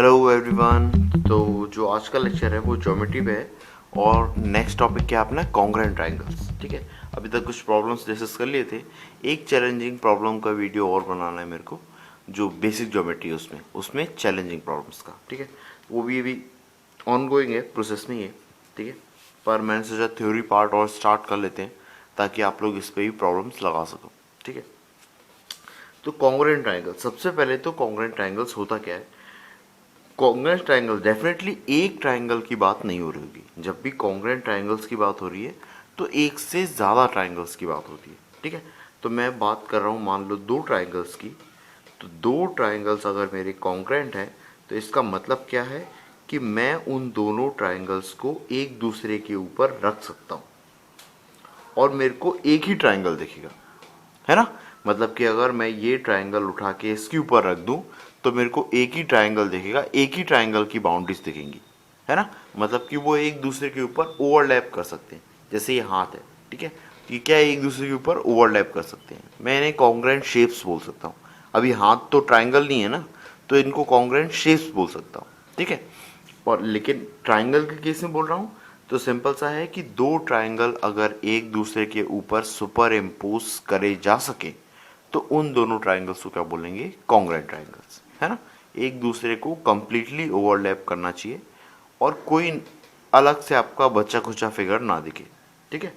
Hello everyone. तो जो आज का लेक्चर है वो ज्योमेट्री पे है और नेक्स्ट टॉपिक क्या है अपना कॉन्ग्रुएंट ट्रायंगल्स। ठीक है, अभी तक कुछ प्रॉब्लम्स डिस्कस कर लिए थे। एक चैलेंजिंग प्रॉब्लम का वीडियो और बनाना है मेरे को, जो बेसिक ज्योमेट्री है उसमें चैलेंजिंग प्रॉब्लम्स का। ठीक है, वो भी अभी ऑन गोइंग है, प्रोसेस में ही है। ठीक है, पर मैंने सोचा थ्योरी पार्ट और स्टार्ट कर लेते हैं ताकि आप लोग इस पर भी प्रॉब्लम्स लगा सको। ठीक है, तो कॉन्ग्रुएंट ट्रायंगल, सबसे पहले तो कॉन्ग्रुएंट ट्रायंगल्स होता क्या है। कॉन्ग्रुएंट ट्रायंगल डेफिनेटली एक ट्रायंगल की बात नहीं हो रही होगी। जब भी कॉन्ग्रुएंट ट्रायंगल्स की बात हो रही है तो एक से ज़्यादा ट्रायंगल्स की बात होती है। ठीक है, तो मैं बात कर रहा हूँ मान लो दो ट्रायंगल्स की। तो दो ट्रायंगल्स अगर मेरे कॉन्ग्रुएंट हैं तो इसका मतलब क्या है कि मैं उन दोनों ट्रायंगल्स को एक दूसरे के ऊपर रख सकता हूँ और मेरे को एक ही ट्रायंगल दिखेगा, है ना। मतलब कि अगर मैं ये ट्रायंगल उठा के इसके ऊपर रख दूं तो मेरे को एक ही ट्रायंगल दिखेगा, एक ही ट्रायंगल की बाउंड्रीज दिखेंगी, है ना। मतलब कि वो एक दूसरे के ऊपर ओवरलैप कर सकते हैं। जैसे ये हाथ है, ठीक है, ये क्या है, एक दूसरे के ऊपर ओवरलैप कर सकते हैं। मैं इन्हें कॉन्ग्रुएंट शेप्स बोल सकता हूँ। अभी हाथ तो ट्रायंगल नहीं है ना, तो इनको कॉन्ग्रुएंट शेप्स बोल सकता हूँ। ठीक है, और लेकिन ट्रायंगल के केस में बोल रहा हूँ तो सिंपल सा है कि दो ट्रायंगल अगर एक दूसरे के ऊपर सुपर इम्पोज करे जा सके तो उन दोनों ट्रायंगल्स को क्या बोलेंगे, कॉन्ग्रुएंट ट्रायंगल्स, है ना। एक दूसरे को कंप्लीटली ओवरलैप करना चाहिए और कोई अलग से आपका बच्चा खुचा फिगर ना दिखे। ठीक है,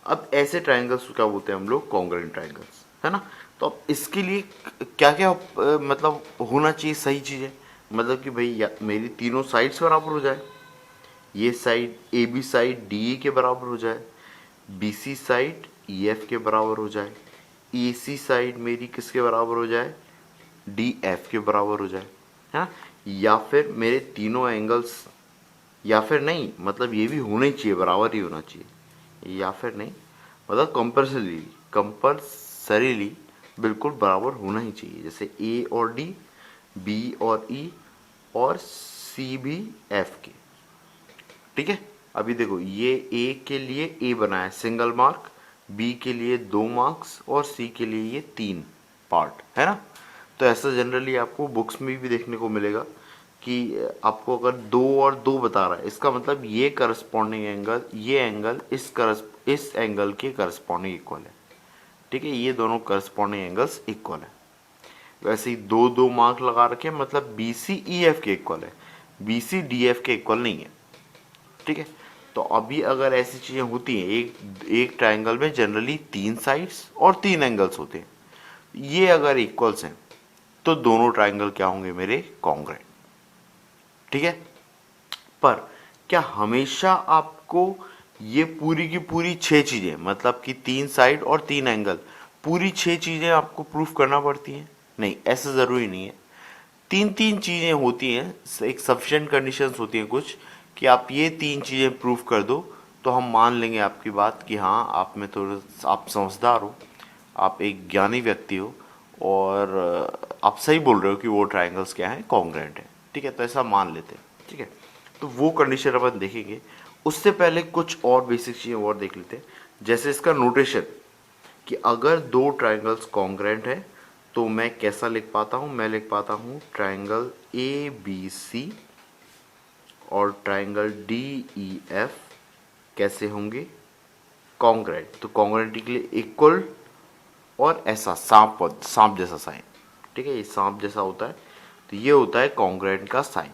अब ऐसे ट्रायंगल्स को क्या बोलते हैं हम लोग, कॉन्ग्रुएंट ट्रायंगल्स, है ना। तो अब इसके लिए क्या क्या मतलब होना चाहिए सही चीज़ें। मतलब कि भाई मेरी तीनों साइड्स बराबर हो जाए। ये side A B side D E के बराबर हो जाए, B C side E F के बराबर हो जाए, ए सी साइड मेरी किसके बराबर हो जाए, डी एफ के बराबर हो जाए, है। या फिर मेरे तीनों एंगल्स, या फिर नहीं, मतलब ये भी होना ही चाहिए, बराबर ही होना चाहिए। या फिर नहीं, मतलब कंपल्सरीली बिल्कुल बराबर होना ही चाहिए। जैसे ए और डी, बी और ई और सी भी एफ के। ठीक है, अभी देखो ये ए के लिए ए बनाया सिंगल मार्क, बी के लिए 2 मार्क्स और सी के लिए ये 3 पार्ट, है ना। तो ऐसा जनरली आपको बुक्स में भी देखने को मिलेगा कि आपको अगर 2 और 2 बता रहा है, इसका मतलब ये करस्पॉन्डिंग एंगल, ये एंगल इस एंगल के करस्पॉन्डिंग इक्वल है। ठीक है, ये दोनों करस्पॉन्डिंग एंगल्स इक्वल है। वैसे ही 2 2 मार्क लगा रखे, मतलब बी सी ई एफ के इक्वल है, बी सी डी एफ के इक्वल नहीं है। ठीक है, तो अभी अगर ऐसी चीज़ें होती हैं, एक एक ट्रायंगल में जनरली 3 साइड्स और 3 एंगल्स होते हैं, ये अगर इक्वल्स हैं तो दोनों ट्रायंगल क्या होंगे मेरे, कॉन्ग्रुएंट। ठीक है, पर क्या हमेशा आपको ये पूरी की पूरी 6 चीज़ें, मतलब कि 3 साइड और 3 एंगल, पूरी 6 चीज़ें आपको प्रूफ करना पड़ती हैं? नहीं, ऐसा ज़रूरी नहीं है। तीन तीन चीज़ें होती हैं, एक सफिशिएंट कंडीशंस होती हैं कुछ, कि आप ये 3 चीज़ें प्रूफ कर दो तो हम मान लेंगे आपकी बात कि हाँ आप में थोड़ा, आप समझदार हो, आप एक ज्ञानी व्यक्ति हो और आप सही बोल रहे हो कि वो ट्रायंगल्स क्या हैं, कॉन्ग्रुएंट है। ठीक है, तो ऐसा मान लेते हैं। ठीक है, तो वो कंडीशन अपन देखेंगे। उससे पहले कुछ और बेसिक चीज़ें और देख लेते हैं। जैसे इसका नोटेशन, कि अगर दो ट्रायंगल्स कॉन्ग्रुएंट है तो मैं कैसा लिख पाता हूँ, मैं लिख पाता हूँ ट्रायंगल ए बी सी और ट्रायंगल डी ई एफ कैसे होंगे, कॉन्ग्रुएंट। तो कॉन्ग्रुएंट के लिए इक्वल और ऐसा सांप जैसा साइन। ठीक है, ये सांप जैसा होता है, तो ये होता है कॉन्ग्रुएंट का साइन।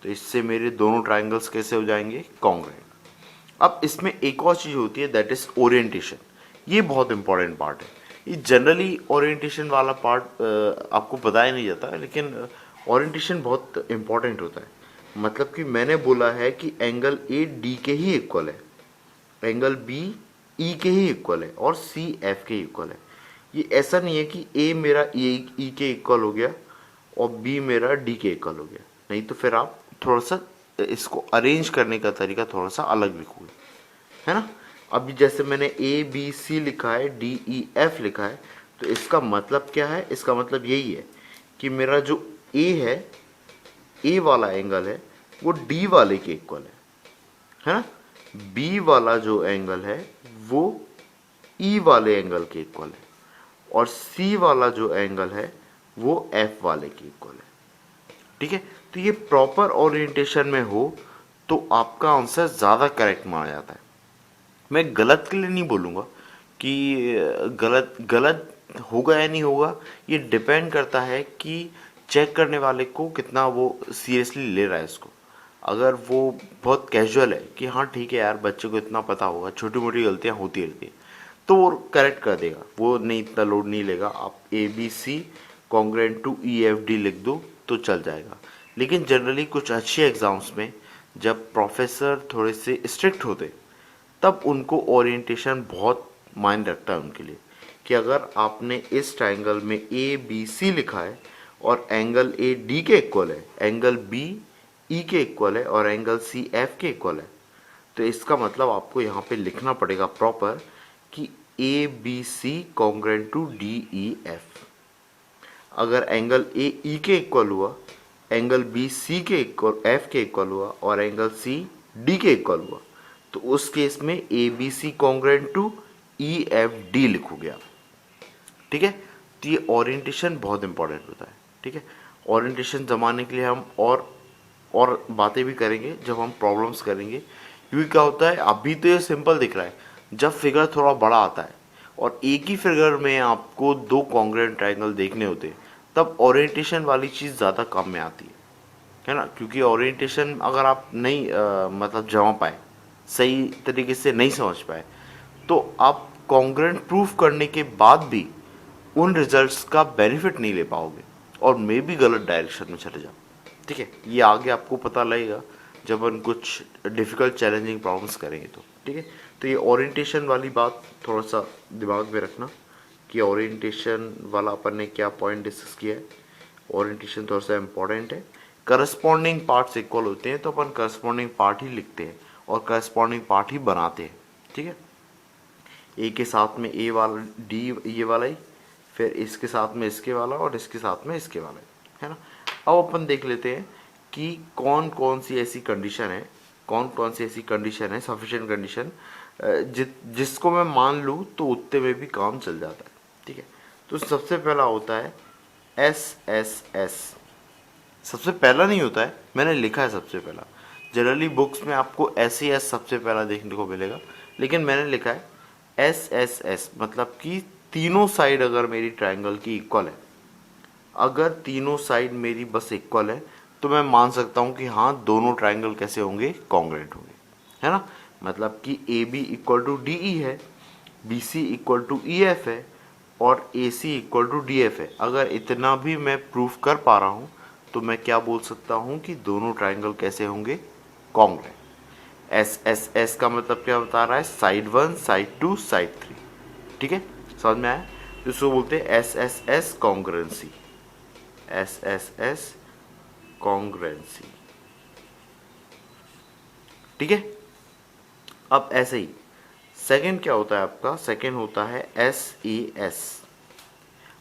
तो इससे मेरे दोनों ट्रायंगल्स कैसे हो जाएंगे, कॉन्ग्रुएंट। अब इसमें एक और चीज़ होती है, दैट इज ओरिएंटेशन। ये बहुत इंपॉर्टेंट पार्ट है। ये जनरली ओरिएंटेशन वाला पार्ट आपको बताया नहीं जाता, लेकिन ओरिएंटेशन बहुत इंपॉर्टेंट होता है। मतलब कि मैंने बोला है कि एंगल ए डी के ही इक्वल है, एंगल बी ई के ही इक्वल है और सी एफ के इक्वल है। ये ऐसा नहीं है कि ए मेरा ई के इक्वल हो गया और बी मेरा डी के इक्वल हो गया। नहीं तो फिर आप थोड़ा सा इसको अरेंज करने का तरीका थोड़ा सा अलग लिखोगे, है ना। अभी जैसे मैंने ए बी सी लिखा है, डी ई एफ लिखा है, तो इसका मतलब क्या है, इसका मतलब यही है कि मेरा जो ए है, ए वाला एंगल है वो डी वाले के इक्वल है ना। बी वाला जो एंगल है वो ई वाले एंगल के इक्वल है और सी वाला जो एंगल है वो एफ वाले के इक्वल है। ठीक है। तो ये प्रॉपर ओरिएंटेशन में हो तो आपका आंसर ज़्यादा करेक्ट माना जाता है। मैं गलत के लिए नहीं बोलूँगा कि गलत गलत होगा या नहीं होगा, ये डिपेंड करता है कि चेक करने वाले को कितना वो सीरियसली ले रहा है इसको। अगर वो बहुत कैजुअल है कि हाँ ठीक है यार, बच्चे को इतना पता होगा, छोटी मोटी गलतियाँ होती रहती है, तो वो करेक्ट कर देगा, वो नहीं इतना लोड नहीं लेगा। आप ABC कॉन्ग्रेंट टू EFD लिख दो तो चल जाएगा। लेकिन जनरली कुछ अच्छे एग्जाम्स में जब प्रोफेसर थोड़े से स्ट्रिक्ट होते तब उनको ओरिएंटेशन बहुत मायने रखता है उनके लिए, कि अगर आपने इस ट्राइंगल में ABC लिखा है और एंगल AD के इक्वल है, एंगल BE के इक्वल है और एंगल CF के इक्वल है, तो इसका मतलब आपको यहाँ पे लिखना पड़ेगा प्रॉपर कि ABC कॉन्ग्रेंट टू DEF। अगर एंगल AE के इक्वल हुआ, एंगल BC के इक्वल F के इक्वल हुआ और एंगल CD के इक्वल हुआ, तो उस केस में ABC कॉन्ग्रेंट टू EFD लिखोगे आप। ठीक है। तो ये ओरिएंटेशन बहुत इंपॉर्टेंट होता है। ठीक है। ओरिएंटेशन जमाने के लिए हम और बातें भी करेंगे जब हम प्रॉब्लम्स करेंगे, क्योंकि क्या होता है अभी तो ये सिंपल दिख रहा है, जब फिगर थोड़ा बड़ा आता है और एक ही फिगर में आपको दो कॉन्ग्रुएंट ट्रायंगल देखने होते हैं, तब ओरिएंटेशन वाली चीज़ ज़्यादा काम में आती है ना। क्योंकि ओरिएंटेशन अगर आप नहीं मतलब जमा पाए, सही तरीके से नहीं समझ पाए, तो आप कॉन्ग्रुएंट प्रूफ करने के बाद भी उन रिजल्ट्स का बेनिफिट नहीं ले पाओगे और मे भी गलत डायरेक्शन में चले जाओ। ठीक है। ये आगे आपको पता लगेगा जब हम कुछ डिफ़िकल्ट चैलेंजिंग प्रॉब्लम्स करेंगे तो। ठीक है। तो ये ओरिएंटेशन वाली बात थोड़ा सा दिमाग में रखना कि ओरिएंटेशन वाला अपन ने क्या पॉइंट डिस्कस किया है। ओरिएंटेशन थोड़ा सा इम्पॉर्टेंट है। करस्पॉन्डिंग पार्ट्स इक्वल होते हैं तो अपन करस्पॉन्डिंग पार्ट ही लिखते हैं और करस्पॉन्डिंग पार्ट ही बनाते हैं। ठीक है। ए के साथ में ए वाला, डी ये वाला ही, फिर इसके साथ में इसके वाला और इसके साथ में इसके वाला, है ना। अब अपन देख लेते हैं कि कौन कौन सी ऐसी कंडीशन है, कौन कौन सी ऐसी कंडीशन है, सफिशिएंट कंडीशन जिसको मैं मान लूँ तो उतने में भी काम चल जाता है। ठीक है। तो सबसे पहला होता है SSS। सबसे पहला नहीं होता है, मैंने लिखा है सबसे पहला। जनरली बुक्स में आपको SES सबसे पहला देखने को मिलेगा, लेकिन मैंने लिखा है SSS, मतलब कि तीनों साइड अगर मेरी ट्रायंगल की इक्वल है, अगर तीनों साइड मेरी बस इक्वल है, तो मैं मान सकता हूँ कि हाँ दोनों ट्रायंगल कैसे होंगे, कॉन्ग्रुएंट होंगे, है ना। मतलब कि AB इक्वल टू DE है, BC इक्वल टू EF है और AC इक्वल टू DF है। अगर इतना भी मैं प्रूफ कर पा रहा हूँ तो मैं क्या बोल सकता हूँ कि दोनों ट्रायंगल कैसे होंगे, कॉन्ग्रुएंट। SSS का मतलब क्या बता रहा है, साइड 1, साइड 2, साइड 3। ठीक है, समझ में आया। तो इसको बोलते हैं SSS कॉन्ग्रुएंसी, SSS कॉन्ग्रुएंसी। ठीक है। अब ऐसे ही सेकंड क्या होता है आपका, सेकंड होता है SES।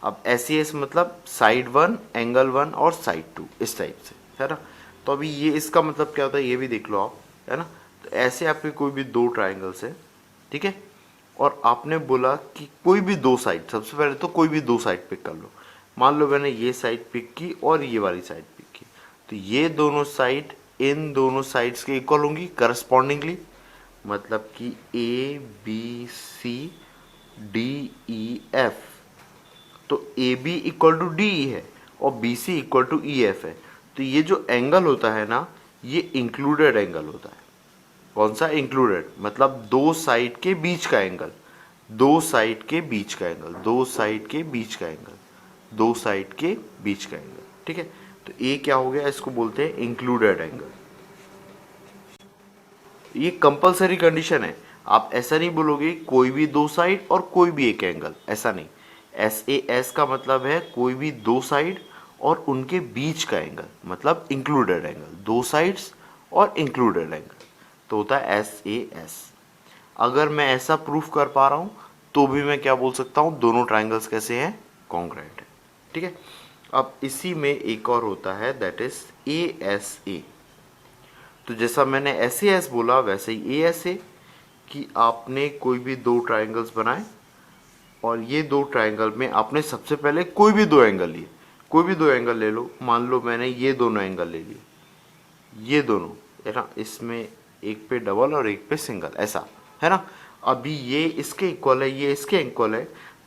अब SES मतलब साइड 1, एंगल 1 और साइड 2, इस टाइप से, है ना। तो अभी ये इसका मतलब क्या होता है ये भी देख लो आप, है ना। तो ऐसे आपके कोई भी दो ट्राइंगल्स है, ठीक है, और आपने बोला कि कोई भी दो साइड, सबसे पहले तो कोई भी दो साइड पिक कर लो। मान लो मैंने ये साइड पिक की और ये वाली साइड पिक की, तो ये दोनों साइड इन दोनों साइड्स के इक्वल होंगी करस्पॉन्डिंगली। मतलब कि ABCDEF, तो AB इक्वल टू DE है और BC इक्वल टू EF है। तो ये जो एंगल होता है ना, ये इंक्लूडेड एंगल होता है। कौन सा, इंक्लूडेड, मतलब दो साइड के बीच का एंगल, दो साइड के बीच का एंगल, दो साइड के बीच का एंगल, दो साइड के बीच का एंगल। ठीक है। तो ये क्या हो गया, इसको बोलते हैं इंक्लूडेड एंगल। ये कंपलसरी कंडीशन है। आप ऐसा नहीं बोलोगे कोई भी दो साइड और कोई भी एक एंगल, ऐसा नहीं। SAS का मतलब है कोई भी दो साइड और उनके बीच का एंगल, मतलब इंक्लूडेड एंगल, दो साइड्स और इंक्लूडेड एंगल, तो होता है SAS। अगर मैं ऐसा प्रूफ कर पा रहा हूँ तो भी मैं क्या बोल सकता हूँ, दोनों ट्राइंगल्स कैसे हैं, कॉन्ग्रुएंट है। ठीक है। अब इसी में एक और होता है, दैट इज ASA। तो जैसा मैंने SAS बोला वैसे ही ASA, कि आपने कोई भी दो ट्राइंगल्स बनाए और ये दो ट्राइंगल में आपने सबसे पहले कोई भी दो एंगल लिए, कोई भी दो एंगल ले लो, मान लो मैंने ये दोनों एंगल ले लिए, ये दोनों है ना, इसमें एक पे डबल और एक पे सिंगल, ऐसा है ना। अभी ये इसके इक्वल है, ये इसके इक्वल है,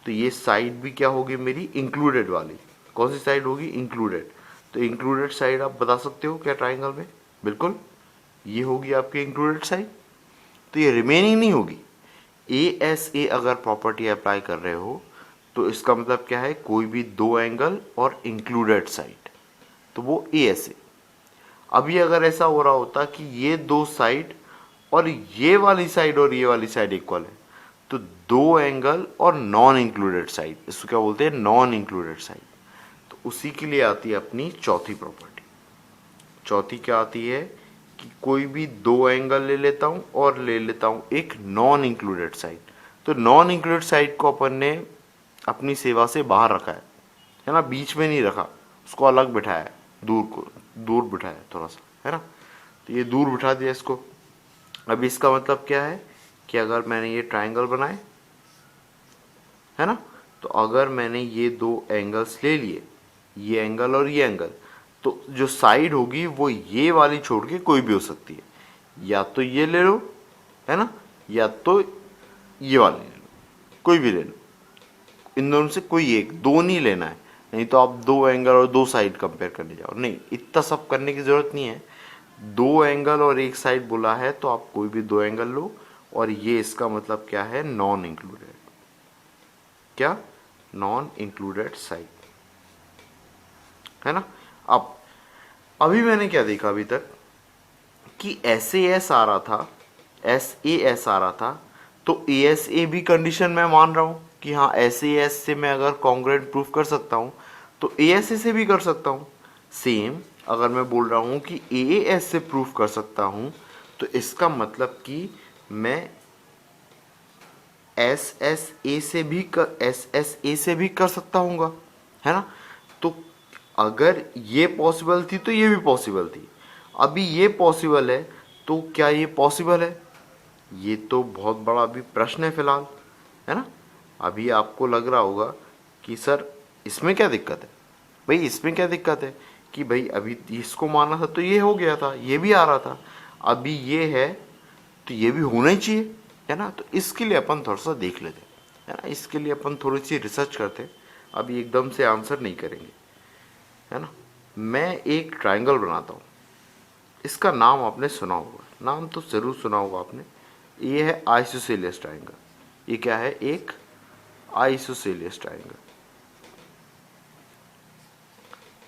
तो ये साइड भी क्या होगी मेरी, इंक्लूडेड वाली। कौन सी साइड होगी, इंक्लूडेड। तो इंक्लूडेड साइड आप बता सकते हो क्या ट्राइंगल में, बिल्कुल ये होगी आपकी इंक्लूडेड साइड। तो ये रिमेनिंग नहीं होगी। ए अगर प्रॉपर्टी अप्लाई कर रहे हो तो इसका मतलब क्या है, कोई भी दो एंगल और इंक्लूडेड साइड, तो वो ए। अभी अगर ऐसा हो रहा होता कि ये दो साइड और ये वाली साइड और ये वाली साइड इक्वल है, तो दो एंगल और नॉन इंक्लूडेड साइड, इसको क्या बोलते हैं, नॉन इंक्लूडेड साइड। तो उसी के लिए आती है अपनी चौथी प्रॉपर्टी। चौथी क्या आती है कि कोई भी दो एंगल ले लेता हूं और ले लेता हूं एक नॉन इंक्लूडेड साइड। तो नॉन इंक्लूडेड साइड को अपन ने अपनी सेवा से बाहर रखा है ना, बीच में नहीं रखा, उसको अलग बिठाया है, दूर बिठाया है थोड़ा सा, है ना। तो ये दूर बिठा दिया इसको। अब इसका मतलब क्या है कि अगर मैंने ये ट्राइंगल बनाए, है ना, तो अगर मैंने ये दो एंगल्स ले लिए, ये एंगल और ये एंगल, तो जो साइड होगी वो ये वाली छोड़ के कोई भी हो सकती है, या तो ये ले लो, है ना, या तो ये वाली ले लो, कोई भी ले लो। इन दोनों से कोई एक, दो नहीं लेना है, नहीं तो आप दो एंगल और दो साइड कंपेयर करने जाओ, नहीं, इतना सब करने की जरूरत नहीं है। दो एंगल और एक साइड बोला है तो आप कोई भी दो एंगल लो, और ये इसका मतलब क्या है, नॉन इंक्लूडेड, क्या, नॉन इंक्लूडेड साइड, है ना। अब अभी मैंने क्या देखा अभी तक कि एस आ रहा था, एस आ रहा था, तो ए भी कंडीशन मैं मान रहा हूं कि हाँ एस से मैं अगर कॉन्ग्रुएंट प्रूफ कर सकता हूं तो ए से भी कर सकता हूं। सेम अगर मैं बोल रहा हूं कि ए से प्रूफ कर सकता हूं, तो इसका मतलब कि मैं एस ए से भी कर सकता हूँगा, है ना। तो अगर ये पॉसिबल थी तो ये भी पॉसिबल थी। अभी ये पॉसिबल है, तो क्या ये पॉसिबल है, ये तो बहुत बड़ा अभी प्रश्न है फिलहाल, है ना। अभी आपको लग रहा होगा कि सर इसमें क्या दिक्कत है, भाई इसमें क्या दिक्कत है कि भाई अभी इसको माना था तो ये हो गया था, ये भी आ रहा था, अभी ये है तो ये भी होना ही चाहिए, है ना। तो इसके लिए अपन थोड़ा सा देख लेते हैं, है ना, इसके लिए अपन थोड़ी सी रिसर्च करते हैं। अभी एकदम से आंसर नहीं करेंगे, है ना। मैं एक ट्राइंगल बनाता हूँ, इसका नाम आपने सुना होगा, नाम तो ज़रूर सुना होगा आपने, ये है आइसोसेलियस ट्राइंगल। ये क्या है, एक आइसोसेलियस ट्राइंगल,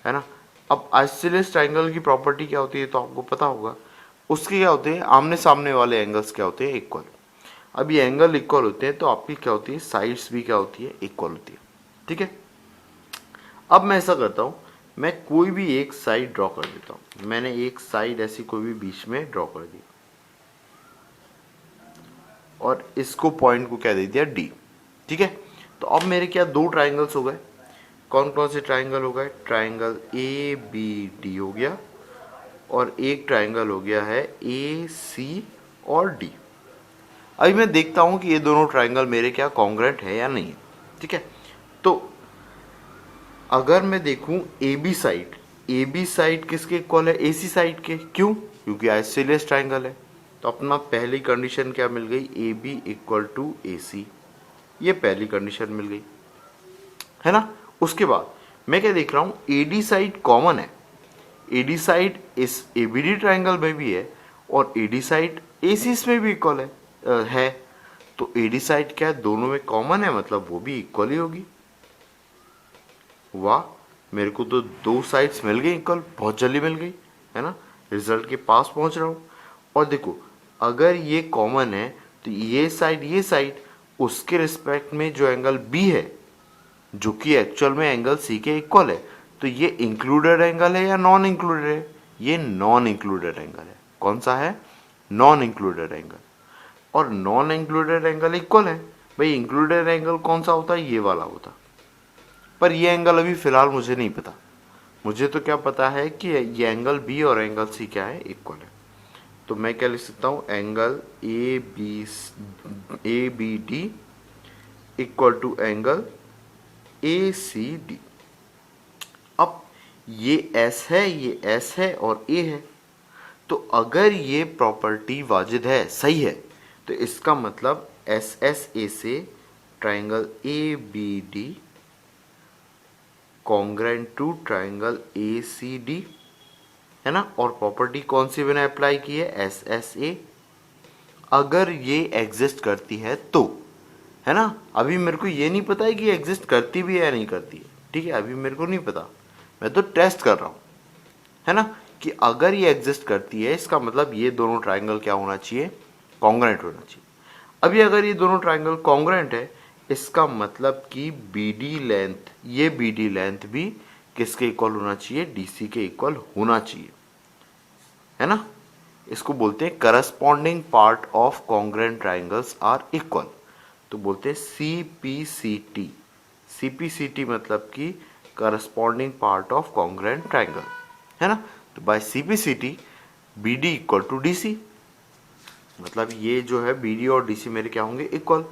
है ना। अब आइसोसेलियस ट्राइंगल की प्रॉपर्टी क्या होती है तो आपको पता होगा, उसके क्या होते हैं, आमने सामने वाले एंगल्स क्या होते हैं, इक्वल। अब ये एंगल इक्वल होते हैं तो आपकी क्या होती है, साइड्स भी क्या होती है, इक्वल होती है, ठीक है। अब मैं ऐसा करता हूँ, मैं कोई भी एक साइड ड्रॉ कर देता हूँ। मैंने एक साइड ऐसी कोई भी बीच में ड्रॉ कर दी और इसको पॉइंट को क्या दे दिया, डी, ठीक है। तो अब मेरे क्या दो ट्राइंगल्स हो गए, कौन कौन से ट्राइंगल हो गए, ट्राइंगल ए बी डी हो गया, और एक ट्राइंगल हो गया है ए सी और डी। अभी मैं देखता हूं कि ये दोनों ट्राइंगल मेरे क्या कॉन्ग्रुएंट है या नहीं है, ठीक है। तो अगर मैं देखूं ए बी साइड किसके इक्वल है, ए सी साइड के, क्यों, क्योंकि आइसोसेलियस ट्राइंगल है। तो अपना पहली कंडीशन क्या मिल गई, ए बी इक्वल टू ए सी, ये पहली कंडीशन मिल गई, है ना। उसके बाद मैं क्या देख रहा हूं, ए डी साइड कॉमन है, ए डी साइड इस ए बी डी ट्राइंगल में भी है और ए डी साइड ए सी में भी इक्वल है। तो ए डी साइड क्या है, दोनों में कॉमन है, मतलब वो भी इक्वल ही होगी। वाह, मेरे को तो दो साइड्स मिल गई इक्वल, बहुत जल्दी मिल गई, है ना। रिजल्ट के पास पहुंच रहा हूं। और देखो अगर ये कॉमन है तो ये साइड उसके रिस्पेक्ट में जो एंगल बी है, जो कि एक्चुअल में एंगल सी के इक्वल है, तो ये इंक्लूडेड एंगल है या नॉन इंक्लूडेड है, ये नॉन इंक्लूडेड एंगल है। कौन सा है, नॉन इंक्लूडेड एंगल। और नॉन इंक्लूडेड एंगल इक्वल है, भाई इंक्लूडेड एंगल कौन सा होता है, ये वाला होता। पर ये एंगल अभी फिलहाल मुझे नहीं पता, मुझे तो क्या पता है कि ये एंगल बी और एंगल सी क्या है, इक्वल है। तो मैं क्या लिख सकता हूँ, angle A B D equal to angle A C D. अब ये एस है, ये एस है और ए है। तो अगर ये प्रॉपर्टी वाजिद है, सही है, तो इसका मतलब एस एस ए से triangle A B D congruent to triangle A C D, है ना। और प्रॉपर्टी कौन सी मैंने अप्लाई की है, एस एस ए। अगर ये एग्जिस्ट करती है तो, है ना। अभी मेरे को ये नहीं पता है कि एग्जिस्ट करती भी है या नहीं करती है, ठीक है, अभी मेरे को नहीं पता, मैं तो टेस्ट कर रहा हूँ, है ना। कि अगर ये एग्जिस्ट करती है, इसका मतलब ये दोनों ट्राइंगल क्या होना चाहिए, कॉन्ग्रेंट होना चाहिए। अभी अगर ये दोनों ट्राइंगल कॉन्ग्रेंट है, इसका मतलब कि बीडी लेंथ, ये बीडी लेंथ भी किसके इक्वल होना चाहिए, डीसी के इक्वल होना चाहिए, है ना। इसको बोलते हैं corresponding part of congruent triangles are equal, तो बोलते हैं सीपीसीटी। सीपीसीटी मतलब कि corresponding part of congruent triangle, है ना। तो by CPCT BD equal to DC, मतलब ये जो है बीडी और डीसी मेरे क्या होंगे, इक्वल।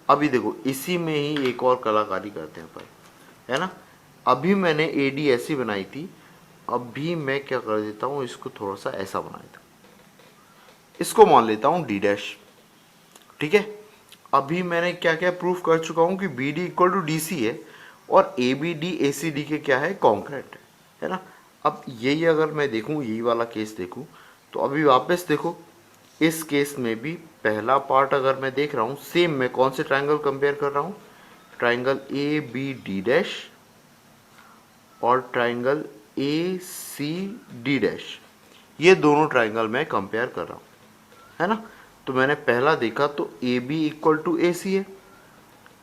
अभी देखो इसी में ही एक और कलाकारी करते हैं अपन, है ना। अभी मैंने एडी ऐसी बनाई थी, अभी मैं क्या कर देता हूँ, इसको थोड़ा सा ऐसा बना देता हूँ, इसको मान लेता हूँ डी डैश, ठीक है। अभी मैंने क्या क्या प्रूफ कर चुका हूँ कि B D equal to D C है और A B D A C D के क्या है, कॉन्ग्रेंट है ना। अब यही अगर मैं देखूँ, यही वाला केस देखूँ, तो अभी वापस देखो, इस केस में भी पहला पार्ट अगर मैं देख रहा हूँ, सेम मैं कौन से ट्राइंगल कंपेयर कर रहा हूँ, triangle A B D dash और triangle A C D dash, ये दोनों ट्राइंगल मैं कंपेयर कर रहा हूँ, है ना। तो मैंने पहला देखा तो ए बी इक्वल टू ए सी है,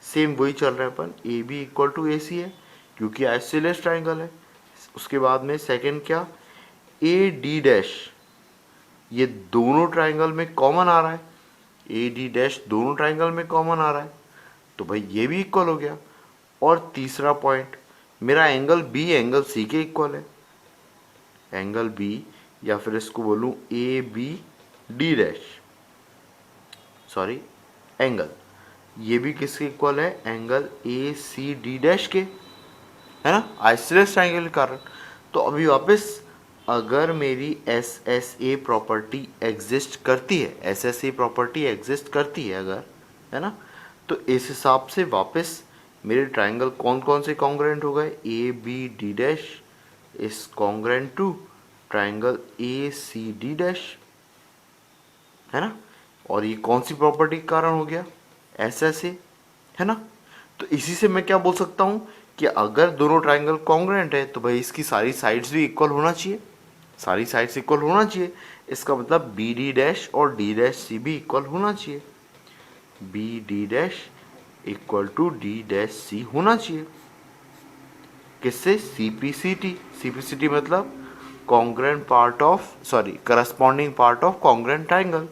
सेम वही चल रहा है अपन, ए बी इक्वल टू ए सी है क्योंकि आइसोसेलेस ट्राइंगल है। उसके बाद में सेकंड क्या, ए डी डैश, ये दोनों ट्राइंगल में कॉमन आ रहा है, ए डी डैश दोनों ट्राइंगल में कॉमन आ रहा है, तो भाई ये भी इक्वल हो गया। और तीसरा पॉइंट, मेरा एंगल बी एंगल सी के इक्वल है, एंगल बी या फिर इसको बोलूं A B D dash, sorry angle, ये भी किसके इक्वल है, angle A C D dash के, है ना, आइसोसेलेस ट्राइंगल के कारण। तो अभी वापस, अगर मेरी S S a property exist करती है, S S a property exist करती है अगर, है ना, तो इस हिसाब से वापस मेरे ट्राइंगल कौन कौन से कॉन्ग्रेंट हो गए, A B D dash is congruent to triangle A C D dash, है ना। और ये कौन सी प्रॉपर्टी के कारण हो गया, एस एस ए, है ना। तो इसी से मैं क्या बोल सकता हूँ कि अगर दोनों ट्राइंगल कॉन्ग्रेंट है तो भाई इसकी सारी साइड्स भी इक्वल होना चाहिए, सारी साइड्स इक्वल होना चाहिए। इसका मतलब बी डी डैश और डी डैश सी भी इक्वल होना चाहिए, B D dash equal to D dash C होना चाहिए, किससे, सीपीसीटी। सीपीसीटी मतलब congruent part of, sorry corresponding part of congruent triangle.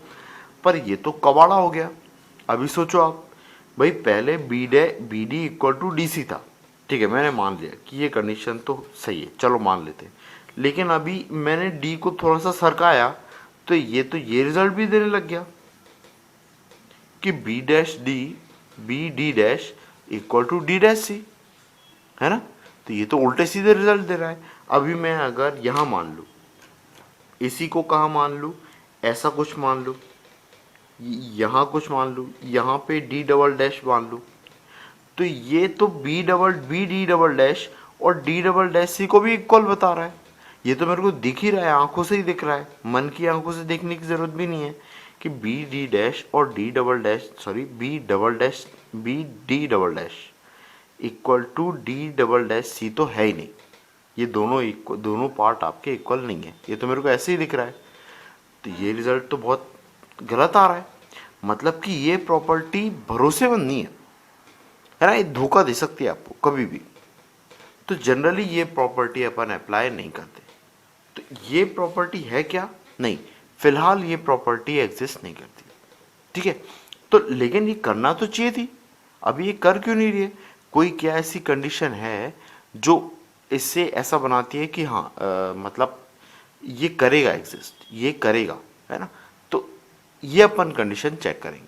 पर ये तो कबाड़ा हो गया। अभी सोचो आप, भाई पहले B D equal to D C था, ठीक है, मैंने मान लिया कि ये कंडीशन तो सही है, चलो मान लेते हैं। लेकिन अभी मैंने डी को थोड़ा सा सरकाया तो ये रिजल्ट भी देने लग गया कि B dash D, B D dash equal to D dash C, है ना। तो ये तो उल्टे सीधे रिजल्ट दे रहा है। अभी मैं अगर यहाँ मान लूँ, इसी को कहाँ मान लूँ, ऐसा कुछ मान लूँ, यहाँ कुछ मान लूँ, यहाँ पे डी डबल डैश मान लूँ, तो ये तो बी डी डबल डैश और डी डबल डैश सी को भी इक्वल बता रहा है। ये तो मेरे को दिख ही रहा है, आंखों से ही दिख रहा है, मन की आंखों से देखने की जरूरत भी नहीं है कि बी डी डैश और D double dash, sorry B D double dash equal to D double dash C तो है ही नहीं। ये दोनों पार्ट आपके इक्वल नहीं है, ये तो मेरे को ऐसे ही दिख रहा है। तो ये रिजल्ट तो बहुत गलत आ रहा है, मतलब कि ये प्रॉपर्टी भरोसेमंद नहीं है ना, ये धोखा दे सकती है आपको कभी भी। तो जनरली ये प्रॉपर्टी अपन अप्लाई नहीं करते। तो ये प्रॉपर्टी है क्या, नहीं, फिलहाल ये प्रॉपर्टी एग्जिस्ट नहीं करती, ठीक है। तो लेकिन ये करना तो चाहिए थी, अभी ये कर क्यों नहीं रही है, कोई क्या ऐसी कंडीशन है जो इससे ऐसा बनाती है कि हाँ मतलब ये करेगा एग्जिस्ट, ये करेगा, है ना। तो ये अपन कंडीशन चेक करेंगे,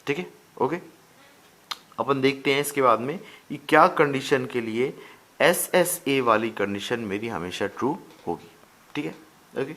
ठीक है, ओके। अपन देखते हैं इसके बाद में कि क्या कंडीशन के लिए एस एस ए वाली कंडीशन मेरी हमेशा ट्रू होगी। ठीक है, ओके।